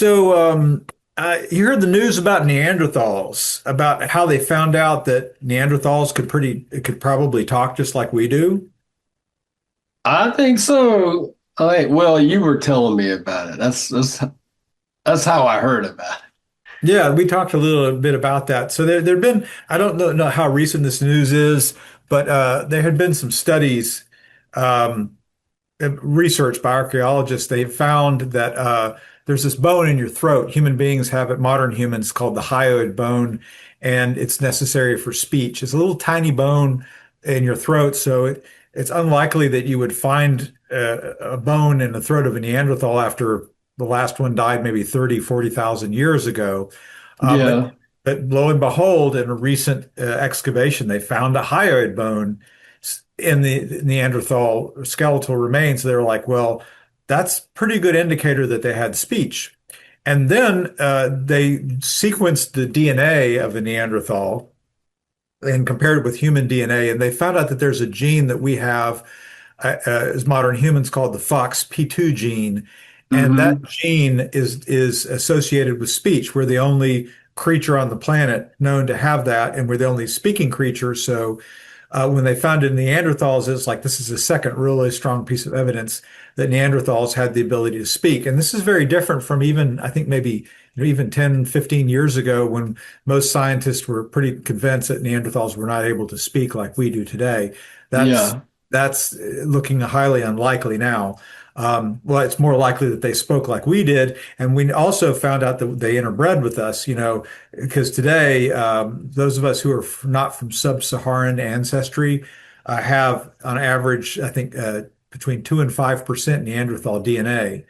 You heard the news about Neanderthals, about how they found out that Neanderthals could probably talk just like we do. I think so. Well, you were telling me about it. That's how I heard about it. Yeah, we talked a little bit about that. So there've been, I don't know how recent this news is, but there had been some studies, um, research by archaeologists. They found that there's this bone in your throat. Human beings have it, modern humans, called the hyoid bone, and it's necessary for speech. It's a little tiny bone in your throat, so it's unlikely that you would find a bone in the throat of a Neanderthal after the last one died maybe 30, 40,000 years ago. Uh, but, Yeah. but lo and behold, in a recent excavation, they found a hyoid bone in the Neanderthal skeletal remains. They were like, well, that's pretty good indicator that they had speech. And then they sequenced the DNA of the Neanderthal and compared it with human DNA, and they found out that there's a gene that we have as modern humans called the FOXP2 gene, and that Hmm. gene is associated with speech. We're the only creature on the planet known to have that, and we're the only speaking creature. So when they found it in Neanderthals, it's like this is a second really strong piece of evidence that Neanderthals had the ability to speak. And this is very different from even, I think maybe even 10, 15 years ago when most scientists were pretty convinced that Neanderthals were not able to speak like we do today. That's Yeah. that's looking highly unlikely now. Well, it's more likely that they spoke like we did. And we also found out that they interbred with us, because today, those of us who are not from sub-Saharan ancestry have, on average, I think, between 2 and 5% Neanderthal DNA.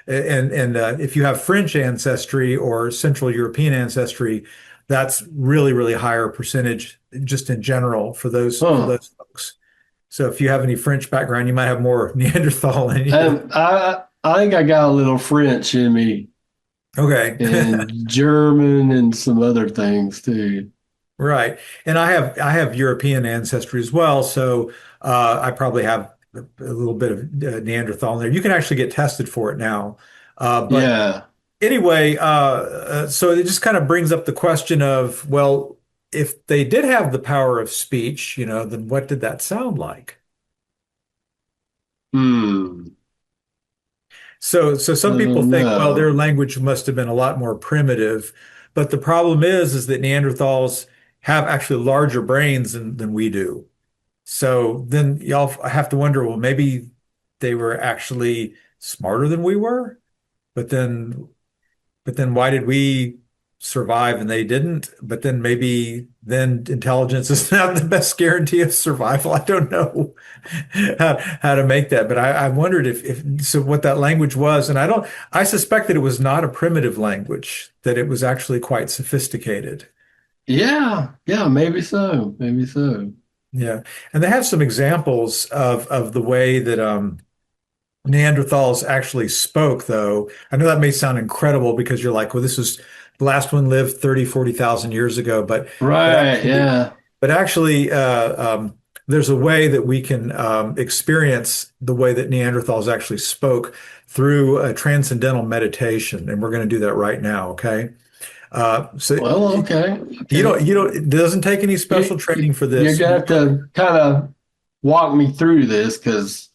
And if you have French ancestry or Central European ancestry, that's really, really higher percentage just in general for those Huh. folks. So if you have any French background, you might have more Neanderthal in you. I think I got a little French in me Okay. and German and some other things too. Right. And I have European ancestry as well, so I probably have a little bit of Neanderthal in there. You can actually get tested for it now. But Yeah. anyway, so it just kind of brings up the question of, well, if they did have the power of speech, then what did that sound like? Hmm. So I some people don't think, well, their know. language must have been a lot more primitive, but the problem is that Neanderthals have actually larger brains than we do. So then y'all have to wonder, well, maybe they were actually smarter than we were, but then why did we survive and they didn't? But then maybe then intelligence is not the best guarantee of survival. I don't know how to make that, but I wondered if so what that language was, and I suspect that it was not a primitive language, that it was actually quite sophisticated. Yeah. Yeah. Maybe so. Maybe so. Yeah, and they have some examples of the way that Neanderthals actually spoke, though. I know that may sound incredible because you're like, well, this was the last one lived 30, 40,000 years ago, but Right. actually, Yeah. but actually, there's a way that we can experience the way that Neanderthals actually spoke through a transcendental meditation, and we're going to do that right now, okay? So Well, okay. you Okay. don't, you don't, it doesn't take any special You, training for you're this. gonna have to kind of walk me through this because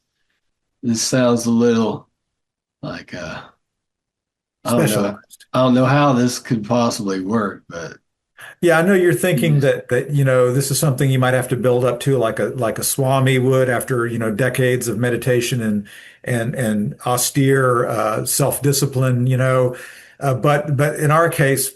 this sounds a little like I don't know. Specialized. I don't know how this could possibly work, but Yeah, I know you're thinking that this is something you might have to build up to like a Swami would after, decades of meditation and austere self-discipline, but in our case,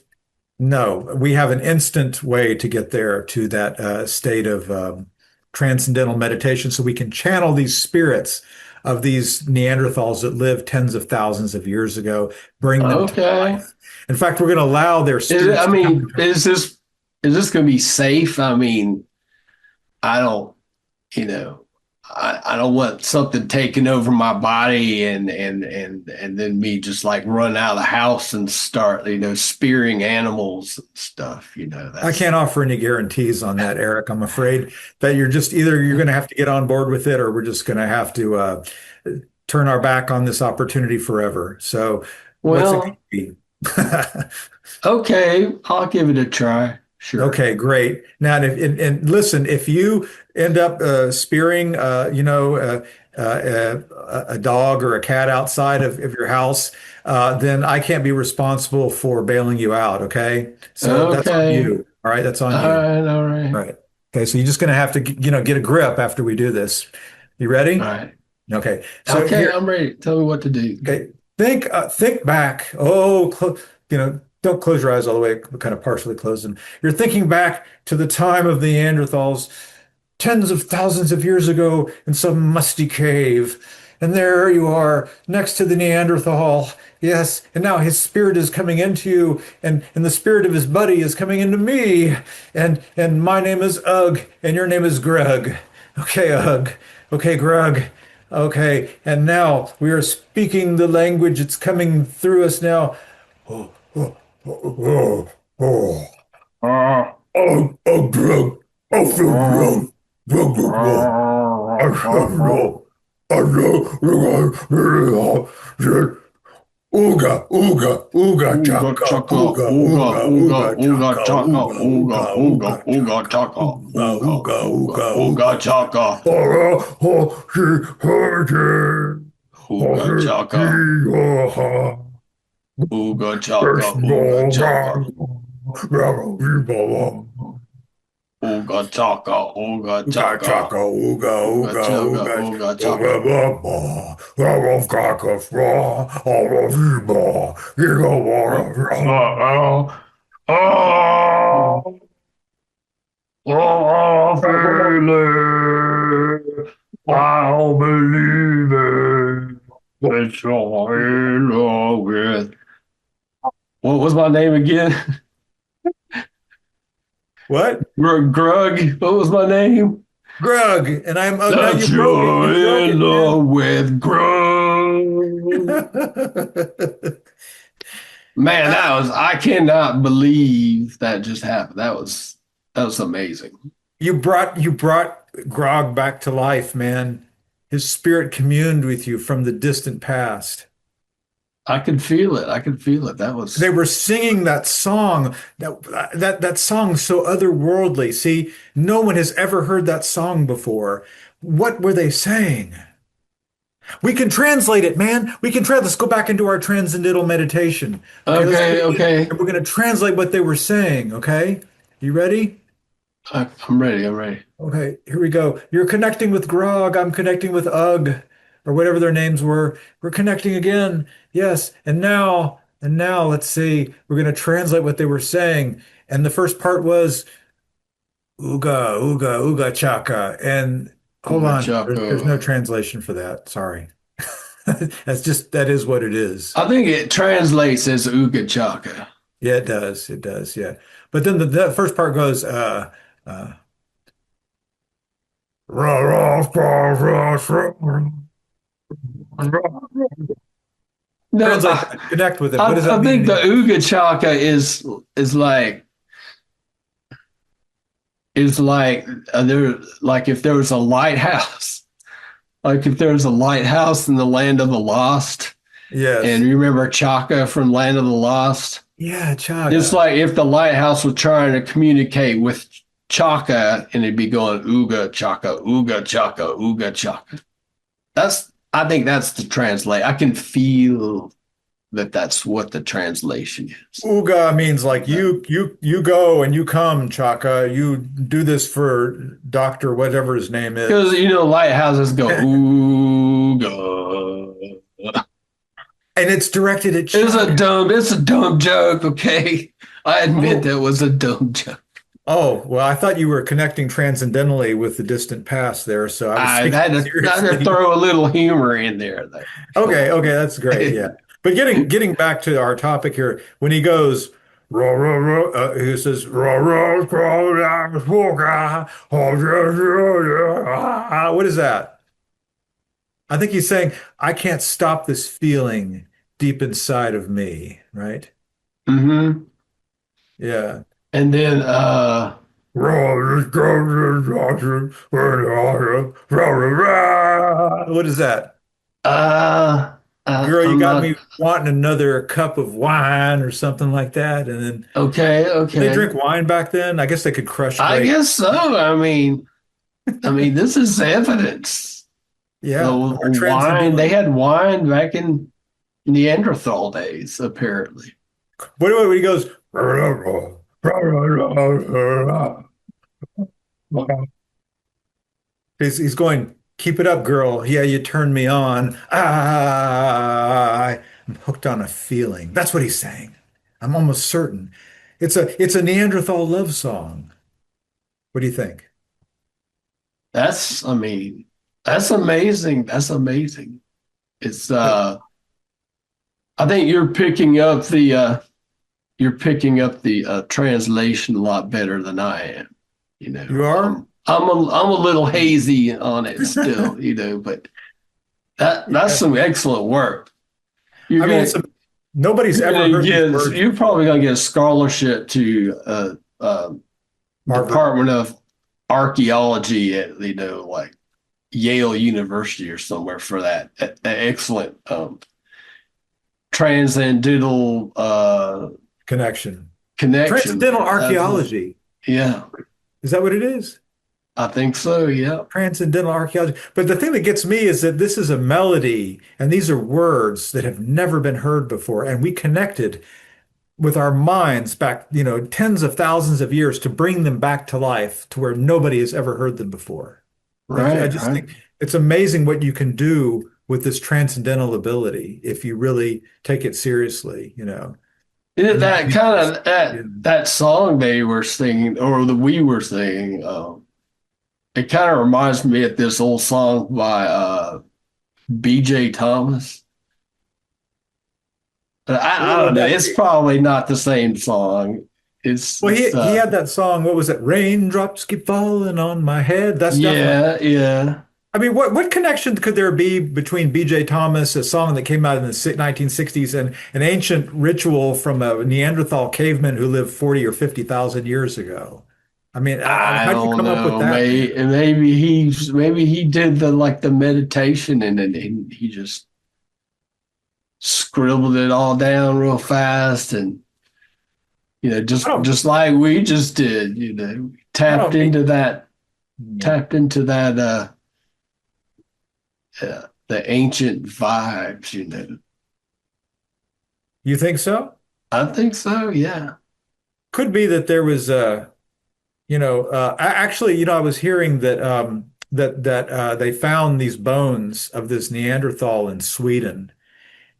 no, we have an instant way to get there to that state of transcendental meditation so we can channel these spirits of these Neanderthals that lived tens of thousands of years ago, bring them to okay. life. In fact, we're going to allow their I spirits to come mean, into. is this going to be safe? I mean, I don't, you know, I don't want something taking over my body and then me just like run out of the house and start, spearing animals and stuff. I That's can't offer any guarantees on that, Eric. I'm afraid that you're going to have to get on board with it, or we're just going to have to turn our back on this opportunity forever. So, what's it going to well, be? Okay, I'll give it a try. Sure. Okay, great. Now, and listen, if you end up spearing, a dog or a cat outside of your house, then I can't be responsible for bailing you out. Okay, so that's on Okay. you. All right, that's on All you. right. All All right. right. Okay, so you're just gonna have to, get a grip after we do this. You All ready? right. Okay. So Okay, here, I'm ready. Tell me what to do. okay, think back. Oh, don't close your eyes all the way, kind of partially close them. You're thinking back to the time of the Neanderthals, tens of thousands of years ago in some musty cave. And there you are next to the Neanderthal. Yes, and now his spirit is coming into you, and the spirit of his buddy is coming into me. And my name is Ugg, and your name is Greg. Okay, Ugg. Okay, Greg. Okay, and now we are speaking the language. It's coming through us now. Oh, oh, oh, oh, Uh, Greg. I feel uh, wrong. Wrong, wrong, wrong. I feel uh, wrong. I know. Ooga, ooga, ooga, Ooga chaka, chaka, ooga, ooga, ooga, ooga, ooga, ooga chaka, chaka, ooga, ooga, ooga, ooga, ooga, ooga chaka, chaka, ooga, ooga, ooga, ooga, ooga, ooga ooga. chaka, Oh, oh, she heard it. ooga Oh, chaka, he, oh, ooga chaka, there's ooga no chaka, man. ooga chaka, ooga Ooga, chaka, chaka, ooga, ooga ooga, chaka, ooga, ooga chaka. ooga, baba. I've got a straw, all of you, boy. You don't want to. Oh, oh, feeling, I'll believe it. It's all in love with. What was my name again? What? Grug. What was my name? Grug, and I'm Ugg. Now That you you're broke in it, man. love with Grug. Man, Ah, I cannot believe that just happened. That was amazing. you brought Grog back to life, man. His spirit communed with you from the distant past. I could feel it. I could feel it. They were singing that song, that song so otherworldly. See, no one has ever heard that song before. What were they saying? We can translate it, man. We can try. Let's go back into our transcendental meditation. Okay, let's go okay, in okay. and we're going to translate what they were saying. Okay, you ready? I'm ready. I'm ready. Okay, here we go. You're connecting with Grog. I'm connecting with Ugg, or whatever their names were. We're connecting again. Yes, and now, let's see. We're going to translate what they were saying. And the first part was Ooga, Ooga, Ooga Chaka. And hold Ooga on, there's no chaka. translation for that. Sorry. That is what it is. I think it translates as Ooga chaka. Yeah, it does. It does. Yeah. But then the first part goes, uh, No, translate that, connect with it. What does that I mean in think the English? Ooga chaka is like there like if there was a lighthouse, like if there was a lighthouse in the land of the lost, and Yes. you remember Chaka from Land of the Lost. Yeah, It's chaga. like if the lighthouse was trying to communicate with Chaka and it'd be going Ooga Chaka, Ooga Chaka, Ooga Chaka. I think that's the translate. I can feel that that's what the translation is. Uga means like you go and you come, Chaka. You do this for Doctor whatever his name Because is. lighthouses go And Ooga. it's directed at Chaka. It's a dumb joke, okay? I admit Oh, that was a dumb joke. oh, well, I thought you were connecting transcendentally with the distant past there, so I was I taking had it I had to seriously. throw a little humor in there. Come Okay, on. okay, that's great. Yeah. But getting back to our topic here, when he goes, rah, rah, rah, he says, rah, rah, rah, rah, rah, rah, what is that? I think he's saying, I can't stop this feeling deep inside of me, right? hmm Yeah. And then What is that? uh Girl, you I'm got not me wanting another cup of wine or something like that. And then okay. they Okay, drink wine back then. I guess they could crush I grape. guess so. I mean, this is evidence. Yeah, So our wine, they transcendental. had wine back in Neanderthal days, apparently. What he goes? He's going, keep it up, girl. Yeah, you turned me on. I'm hooked on a feeling. That's what he's saying. I'm almost certain. It's a Neanderthal love song. What do you think? I mean, that's amazing. That's amazing. It's I think you're picking up the translation a lot better than I am. You are? I'm a little hazy on it still, but that's Yeah. some excellent work. You're I mean, gonna nobody's ever heard these words you're probably before. gonna get a scholarship to Harvard. Department of Archaeology at like Yale University or somewhere for that excellent transcendental Connection. connection. Transcendental That's archaeology. yeah, Is that what it is? I think so. Yeah, Transcendental archaeology. But the thing that gets me is that this is a melody and these are words that have never been heard before. And we connected with our minds back, tens of thousands of years to bring them back to life to where nobody has ever heard them before. I right, just right. think it's amazing what you can do with this transcendental ability if you really take it seriously. And you can That use kind this. of Yeah. that song they were singing or that we were singing. It kind of reminds me of this old song by B.J. Thomas. I What don't would know. that It's be? probably not the same song. Well, he It's he had that song. What was it? Raindrops keep falling on my head. That's definitely. yeah, yeah. I mean, what connection could there be between B.J. Thomas, a song that came out in the 1960s, and an ancient ritual from a Neanderthal caveman who lived 40 or 50,000 years ago? I mean, I how do you don't come up with know. that, man? Maybe he did the meditation and he just scribbled it all down real fast and I don't, just like we just did, I don't mean, tapped into that the ancient vibes. you think so? I think so, yeah. Could be that there was actually, I was hearing that they found these bones of this Neanderthal in Sweden,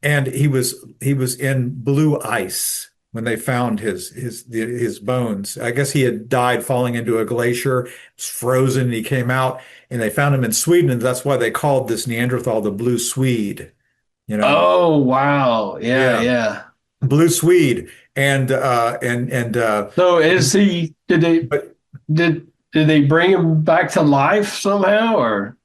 and he was in blue ice when they found his bones. I guess he had died falling into a glacier, it's frozen, and he came out, and they found him in Sweden, and that's why they called this Neanderthal the Blue Swede. You know, Oh wow. Yeah, yeah, yeah. Blue Swede, and So and is he but did they bring him back to life somehow or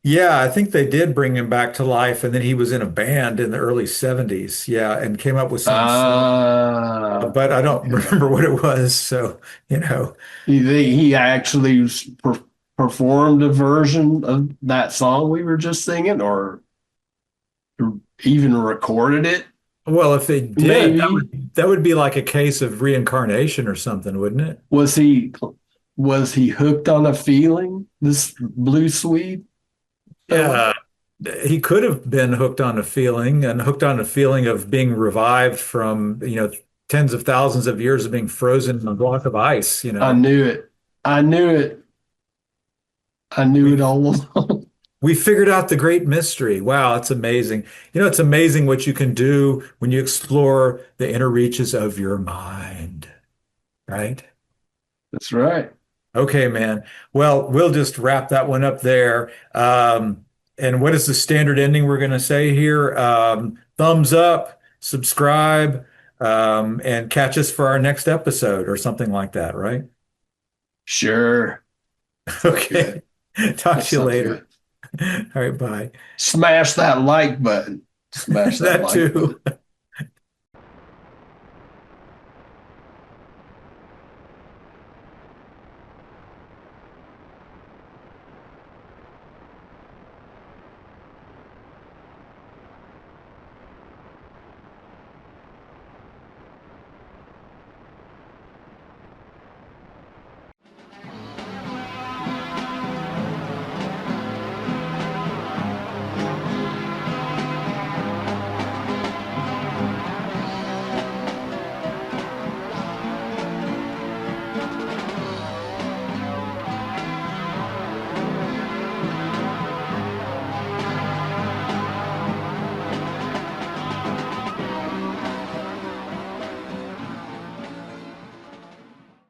yeah, I think they did bring him back to life, and then he was in a band in the early 70s. Yeah, and came up with some song, but I don't okay. remember what it was. So, you know, You think he actually performed a version of that song we were just singing, or even recorded it? well, if they did, that Maybe would that would be like a case of reincarnation or something, wouldn't it? was he was he hooked on a feeling? This blue Swede fella? Yeah, he could have been hooked on a feeling and hooked on a feeling of being revived from, tens of thousands of years of being frozen in a block of ice. I knew it. I knew it. I knew We it all along. We figured out the great mystery. Wow, it's amazing. It's amazing what you can do when you explore the inner reaches of your mind, right? That's right. Okay, man. Well, we'll just wrap that one up there. And what is the standard ending we're going to say here? Thumbs up, subscribe, and catch us for our next episode or something like that, right? Sure. Sounds good. Okay. Talk That to you sounds later. good. All right, bye. Smash that like button. Smash that That like button. too.